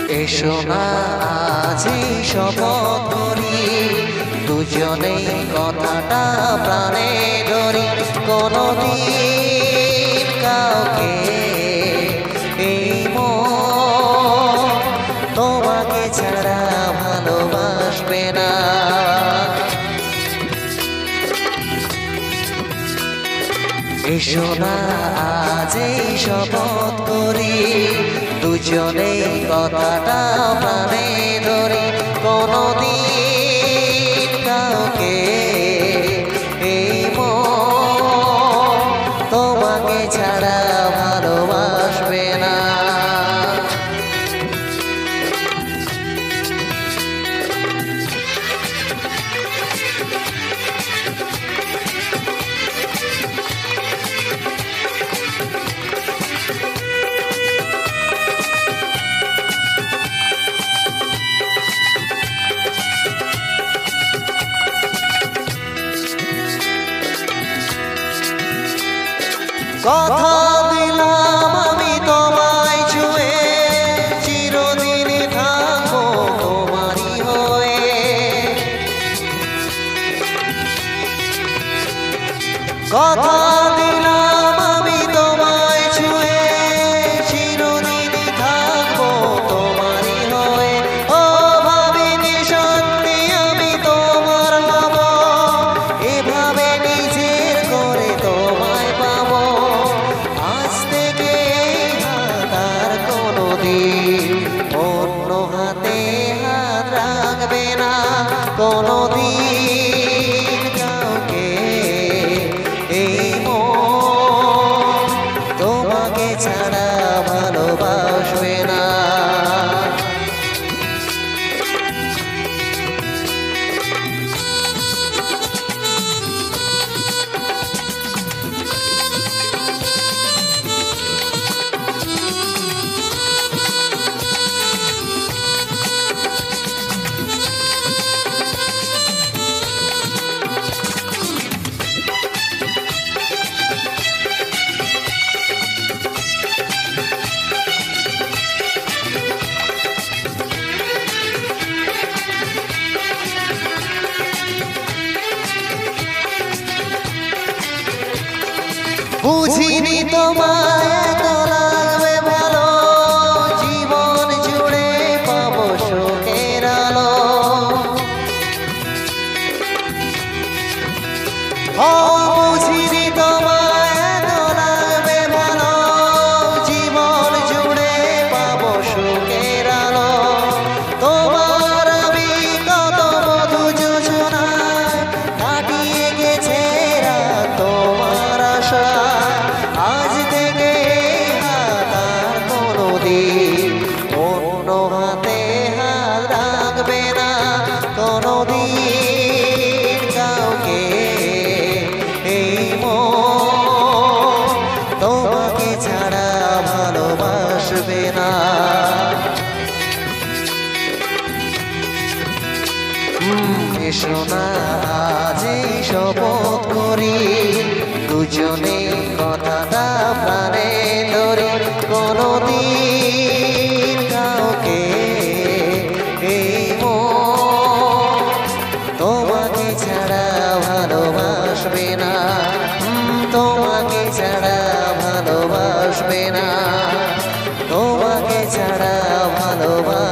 এসো না আজি শপথ করি, দুজনেই কথাটা প্রাণে ধরি। কোনদিন কাউকে এই মন তোমাকে ছাড়া ভালোবাসবে না। এসো না আজ এই শপথ করি, দুজনেই কথাটা প্রাণে ধরি। কোনদিন কাউকে এই মন তোমাকে ছাড়া ভালোবাসবে না। কথা দিলাম আমি তোমায় ছুঁয়ে, চিরদিন থাকবো তোমারই হয়ে। কথা দিলাম আমি তোমায় ছুঁয়ে, চিরদিন থাকবো তোমারই হয়ে। ও ভাবিনি সত্যি আমি তোমার হব, এভাবে নিজের করে তোমায় পাবো। অন্য হাতে হাত রাখবে না কোনদিন কাউকে এই মন তোমাকে ছাড়া ভালোবাসবে না। বুঝিনি তোমায় এত লাগবে ভালো, জীবন জুড়ে পাবো সুখের আলো। বুঝিনি তোমায় এত লাগবে ভালো, জীবন জুড়ে পাবো সুখের আলো। তোমার আমি কত মধু যোজনায় কাটিয়ে গেছে রাত তোমার আশা। আজ থেকে হাত আর কোনদিন অন্য হাতে হাত রাখবে না কোনদিন কাউকে এই মন তোমাকে ছাড়া ভালোবাসবে না। এসো না আজ এই শপথ করি, দুজনেই কথাটা প্রাণে ধরি। কোনদিন কাউকে এই মন তোমাকে ছাড়া ভালোবাসবে না, তোমাকে ছাড়া ভালোবাসবে না, তোমাকে ছাড়া ভালোবাসবে